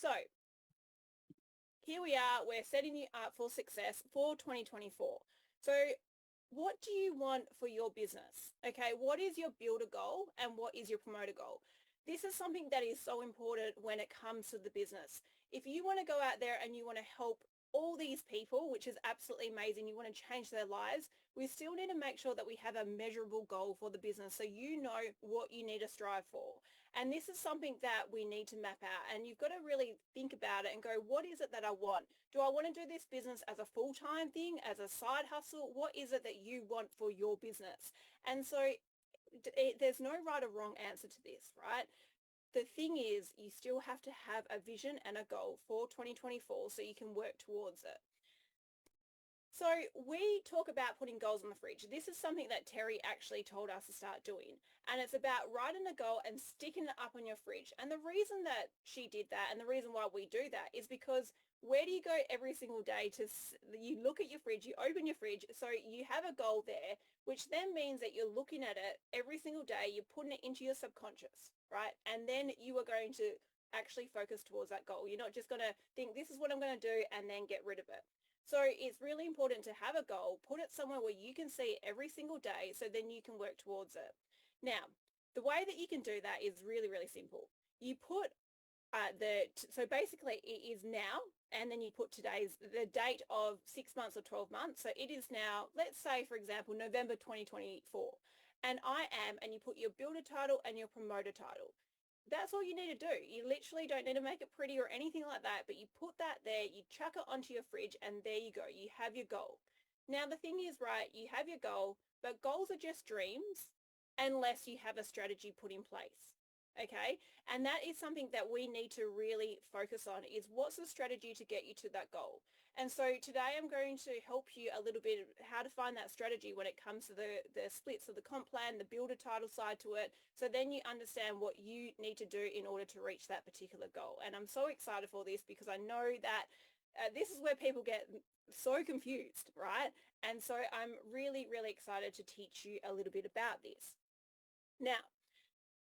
So here we are, we're setting you up for success for 2024. So what do you want for your business? Okay, what is your builder goal and what is your promoter goal? This is something that is so important when it comes to the business. If you want to go out there and you want to help all these people, which is absolutely amazing, you want to change their lives, we still need to make sure that we have a measurable goal for the business so you know what you need to strive for. And this is something that we need to map out, and you've got to really think about it and go, what is it that I want? Do I want to do this business as a full-time thing, as a side hustle? What is it that you want for your business? And so there's no right or wrong answer to this, right? The thing is, you still have to have a vision and a goal for 2024 so you can work towards it. So we talk about putting goals on the fridge. This is something that Terry actually told us to start doing. And it's about writing a goal and sticking it up on your fridge. And the reason that she did that and the reason why we do that is because where do you go every single day you look at your fridge, you open your fridge, so you have a goal there, which then means that you're looking at it every single day, you're putting it into your subconscious, right? And then you are going to actually focus towards that goal. You're not just going to think, this is what I'm going to do, and then get rid of it. So it's really important to have a goal, put it somewhere where you can see it every single day so then you can work towards it. Now, the way that you can do that is really, really simple. You put so basically it is now, and then you put the date of 6 months or 12 months. So it is now, let's say, for example, November 2024. And I am, and you put your builder title and your promoter title. That's all you need to do. You literally don't need to make it pretty or anything like that, but you put that there, you chuck it onto your fridge, and there you go. You have your goal. Now, the thing is, right, you have your goal, but goals are just dreams unless you have a strategy put in place. Okay. And that is something that we need to really focus on is what's the strategy to get you to that goal? And so today I'm going to help you a little bit how to find that strategy when it comes to the splits of the comp plan, the builder title side to it. So then you understand what you need to do in order to reach that particular goal. And I'm so excited for this because I know that this is where people get so confused, right? And so I'm really, really excited to teach you a little bit about this. Now,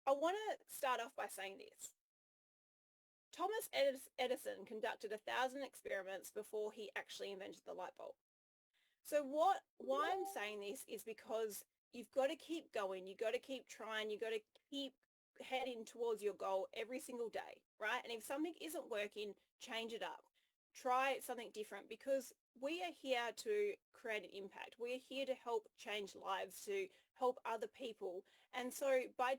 I want to start off by saying this. Thomas Edison conducted 1,000 experiments before he actually invented the light bulb. So why I'm saying this is because you've got to keep going. You've got to keep trying. You've got to keep heading towards your goal every single day, right? And if something isn't working, change it up. Try something different because we are here to create an impact. We're here to help change lives, to help other people. And so by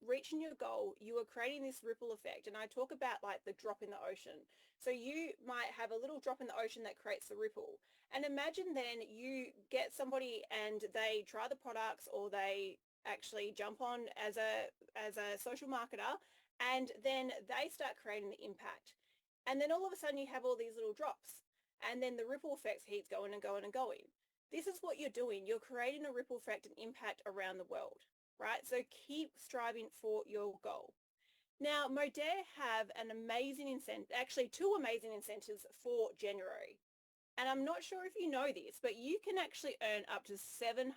reaching your goal, you are creating this ripple effect. And I talk about like the drop in the ocean. So you might have a little drop in the ocean that creates the ripple. And imagine then you get somebody and they try the products or they actually jump on as a social marketer, and then they start creating the impact. And then all of a sudden you have all these little drops, and then the ripple effect keeps going and going and going. This is what you're doing. You're creating a ripple effect and impact around the world, right? So keep striving for your goal. Now, Modere have an amazing incentive, actually two amazing incentives for January. And I'm not sure if you know this, but you can actually earn up to $700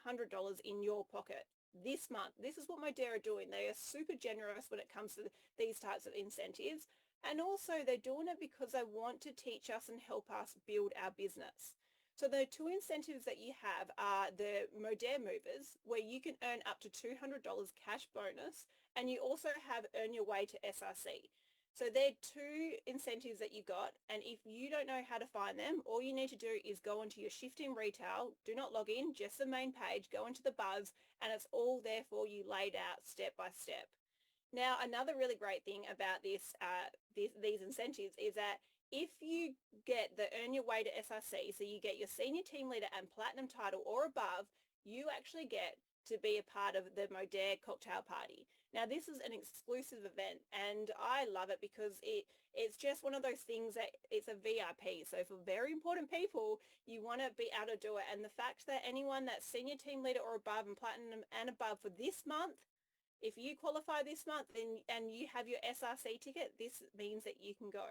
in your pocket this month. This is what Modere are doing. They are super generous when it comes to these types of incentives. And also they're doing it because they want to teach us and help us build our business. So the two incentives that you have are the Modere Movers, where you can earn up to $200 cash bonus, and you also have Earn Your Way to SRC. So they're two incentives that you got, and if you don't know how to find them, all you need to do is go into your Shift in Retail, do not log in, just the main page, go into the buzz, and it's all there for you laid out step by step. Now, another really great thing about these incentives is that if you get the Earn Your Way to SRC, so you get your Senior Team Leader and Platinum title or above, you actually get to be a part of the Modere cocktail party. Now, this is an exclusive event, and I love it because it's just one of those things that it's a VIP. So for very important people, you want to be able to do it. And the fact that anyone that's Senior Team Leader or above and Platinum and above for this month, if you qualify this month and you have your SRC ticket, this means that you can go.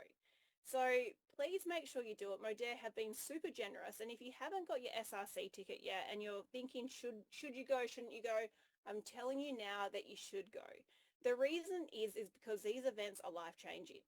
So please make sure you do it. Modere have been super generous. And if you haven't got your SRC ticket yet and you're thinking, should you go, shouldn't you go? I'm telling you now that you should go. The reason is because these events are life-changing.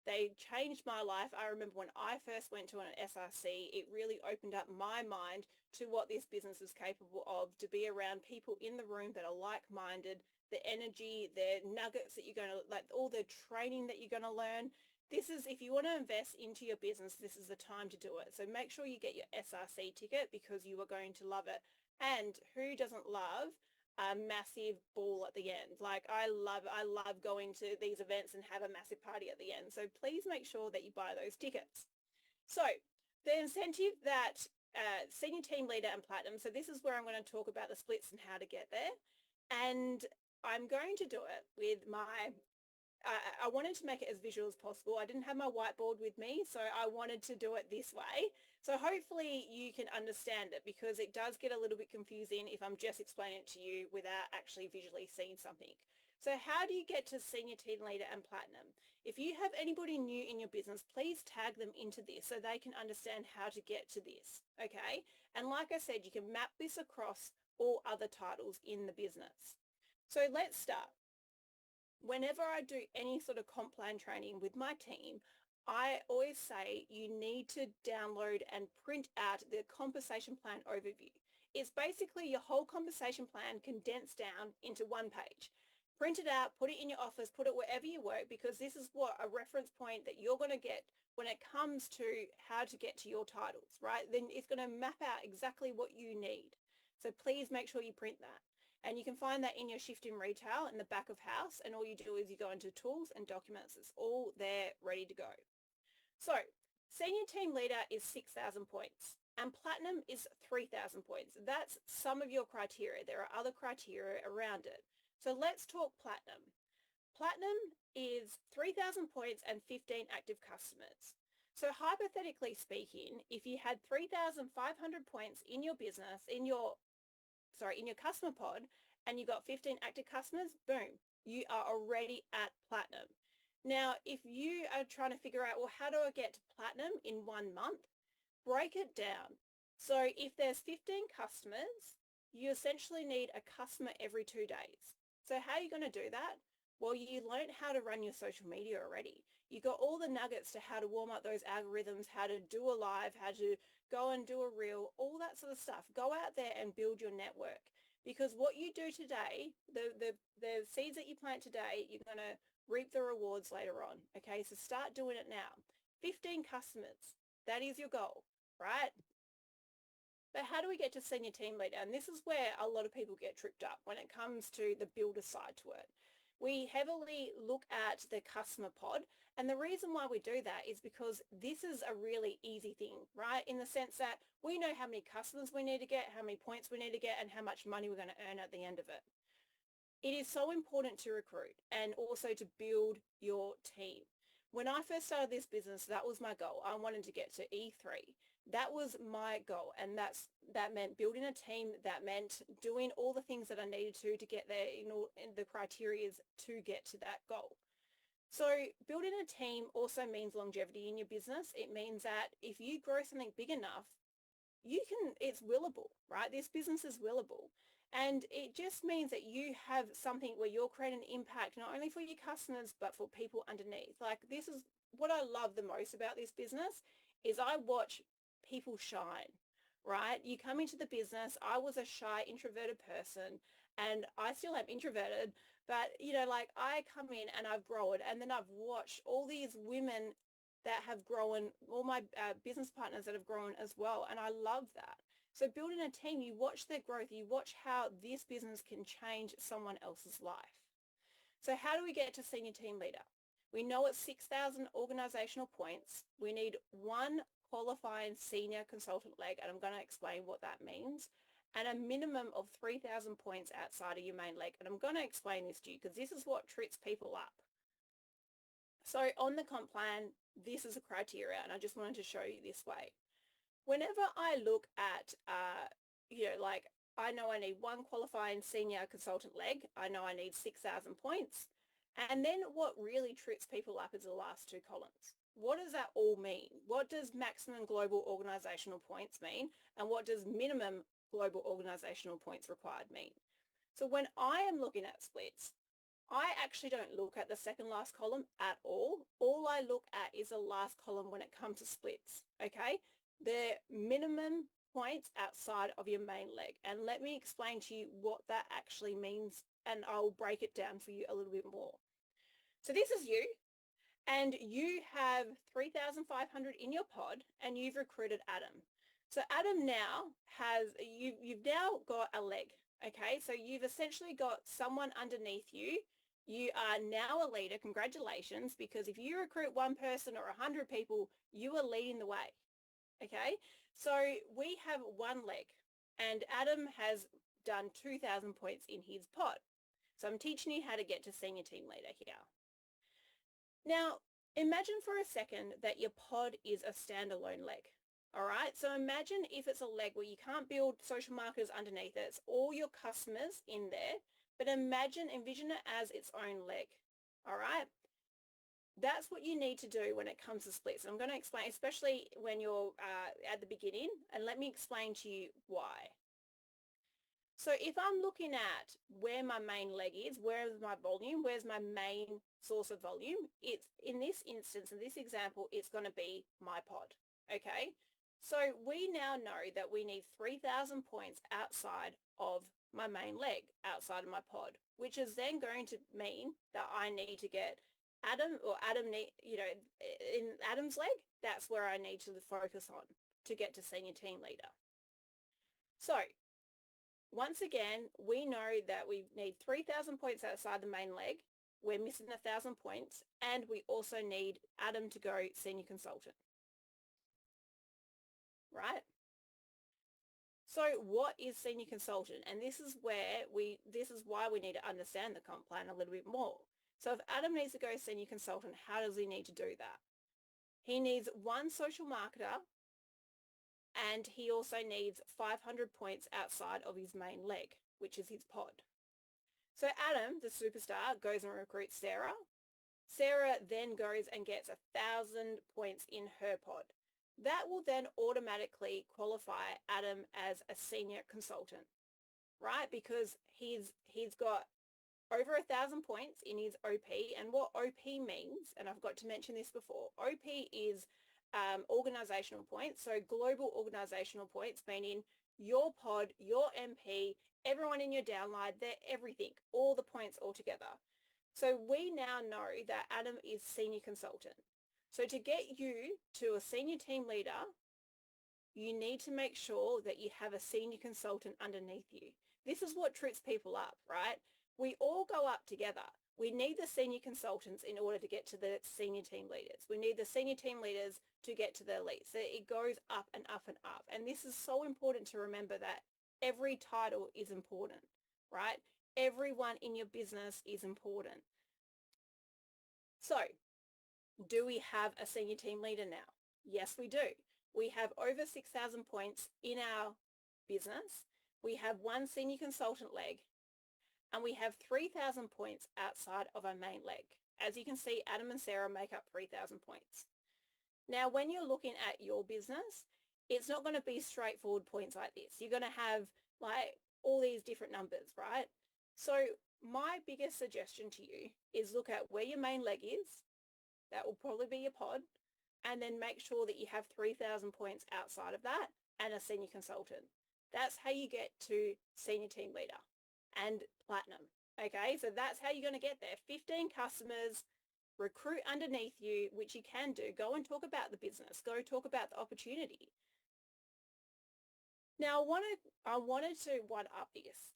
They changed my life. I remember when I first went to an SRC, it really opened up my mind to what this business is capable of, to be around people in the room that are like-minded, the energy, the nuggets that you're going to, like all the training that you're going to learn. This is, if you want to invest into your business, this is the time to do it. So make sure you get your SRC ticket because you are going to love it. And who doesn't love a massive ball at the end? Like I love going to these events and have a massive party at the end. So please make sure that you buy those tickets. So the incentive that senior team leader and platinum. So this is where I'm going to talk about the splits and how to get there. And I'm going to do it with my I wanted to make it as visual as possible. I didn't have my whiteboard with me, so I wanted to do it this way. So hopefully you can understand it, because it does get a little bit confusing if I'm just explaining it to you without actually visually seeing something. So how do you get to senior team leader and platinum? If you have anybody new in your business, please tag them into this so they can understand how to get to this, okay? And like I said, you can map this across all other titles in the business. So let's start. Whenever I do any sort of comp plan training with my team, I always say you need to download and print out the compensation plan overview. It's basically your whole compensation plan condensed down into one page. Print it out, put it in your office, put it wherever you work, because this is what a reference point that you're going to get when it comes to how to get to your titles, right? Then it's going to map out exactly what you need. So please make sure you print that. And you can find that in your shift in retail in the back of house. And all you do is you go into tools and documents. It's all there ready to go. So senior team leader is 6,000 points and platinum is 3,000 points. That's some of your criteria. There are other criteria around it. So let's talk platinum. Platinum is 3,000 points and 15 active customers. So hypothetically speaking, if you had 3,500 points in your business, in your customer pod, and you got 15 active customers, boom, you are already at platinum. Now, if you are trying to figure out, well, how do I get to platinum in 1 month? Break it down. So if there's 15 customers, you essentially need a customer every 2 days. So how are you going to do that? Well, you learned how to run your social media already. You got all the nuggets to how to warm up those algorithms, how to do a live, how to go and do a reel, all that sort of stuff. Go out there and build your network, because what you do today, the seeds that you plant today, you're going to reap the rewards later on. Okay, so start doing it now. 15 customers, that is your goal, right? But how do we get to senior team leader? And this is where a lot of people get tripped up when it comes to the builder side to it. We heavily look at the customer pod. And the reason why we do that is because this is a really easy thing, right? In the sense that we know how many customers we need to get, how many points we need to get, and how much money we're going to earn at the end of it. It is so important to recruit and also to build your team. When I first started this business, that was my goal. I wanted to get to E3. That was my goal, and that meant building a team. That meant doing all the things that I needed to get there in the criteria to get to that goal. So building a team also means longevity in your business. It means that if you grow something big enough, it's willable, right? This business is willable. And it just means that you have something where you're creating an impact, not only for your customers, but for people underneath. Like, this is what I love the most about this business, is I watch people shine, right? You come into the business. I was a shy, introverted person, and I still am introverted, but like, I come in and I've grown, and then I've watched all these women that have grown, all my business partners that have grown as well. And I love that. So building a team, you watch their growth, you watch how this business can change someone else's life. So how do we get to senior team leader? We know it's 6,000 organizational points. We need one qualifying senior consultant leg, and I'm going to explain what that means, and a minimum of 3,000 points outside of your main leg. And I'm going to explain this to you because this is what trips people up. So on the comp plan, this is a criteria, and I just wanted to show you this way. Whenever I look at, like, I know I need one qualifying senior consultant leg. I know I need 6,000 points. And then what really trips people up is the last two columns. What does that all mean? What does maximum global organizational points mean? And what does minimum global organizational points required mean? So when I am looking at splits, I actually don't look at the second last column at all. All I look at is the last column when it comes to splits, okay? The minimum points outside of your main leg. And let me explain to you what that actually means, and I'll break it down for you a little bit more. So this is you, and you have 3,500 in your pod, and you've recruited Adam. So Adam now you've now got a leg, okay? So you've essentially got someone underneath you. You are now a leader. Congratulations, because if you recruit one person or 100 people, you are leading the way, okay? So we have one leg, and Adam has done 2,000 points in his pod. So I'm teaching you how to get to senior team leader here. Now, imagine for a second that your pod is a standalone leg. All right, so imagine if it's a leg where you can't build social marketers underneath it. It's all your customers in there, but envision it as its own leg. All right, that's what you need to do when it comes to splits. And I'm going to explain, especially when you're at the beginning, and let me explain to you why. So if I'm looking at where my main leg is, where's my volume, where's my main source of volume, it's in this instance, in this example, it's going to be my pod, okay? So we now know that we need 3,000 points outside of my main leg, outside of my pod, which is then going to mean that I need to get Adam, in Adam's leg, that's where I need to focus on to get to senior team leader. So once again, we know that we need 3,000 points outside the main leg. We're missing 1,000 points, and we also need Adam to go senior consultant, right? So what is senior consultant? And this is why we need to understand the comp plan a little bit more. So if Adam needs to go senior consultant, how does he need to do that? He needs one social marketer, and he also needs 500 points outside of his main leg, which is his pod. So Adam, the superstar, goes and recruits Sarah. Sarah then goes and gets 1,000 points in her pod. That will then automatically qualify Adam as a senior consultant, right? Because he's got over 1,000 points in his OP. And what OP means, and I've got to mention this before, OP is organizational points. So global organizational points, meaning your pod, your MP, everyone in your downline, they're everything, all the points all together. So we now know that Adam is senior consultant. So to get you to a senior team leader, you need to make sure that you have a senior consultant underneath you. This is what trips people up, right? We all go up together. We need the senior consultants in order to get to the senior team leaders. We need the senior team leaders to get to the elites. So it goes up and up and up. And this is so important to remember, that every title is important, right? Everyone in your business is important. So do we have a senior team leader now? Yes, we do. We have over 6,000 points in our business. We have one senior consultant leg, and we have 3,000 points outside of our main leg. As you can see, Adam and Sarah make up 3,000 points. Now, when you're looking at your business, it's not going to be straightforward points like this. You're going to have like all these different numbers, right? So my biggest suggestion to you is look at where your main leg is. That will probably be your pod. And then make sure that you have 3,000 points outside of that and a senior consultant. That's how you get to senior team leader and platinum. Okay, so that's how you're going to get there. 15 customers, recruit underneath you, which you can do. Go and talk about the business. Go talk about the opportunity. Now, I wanted to one up this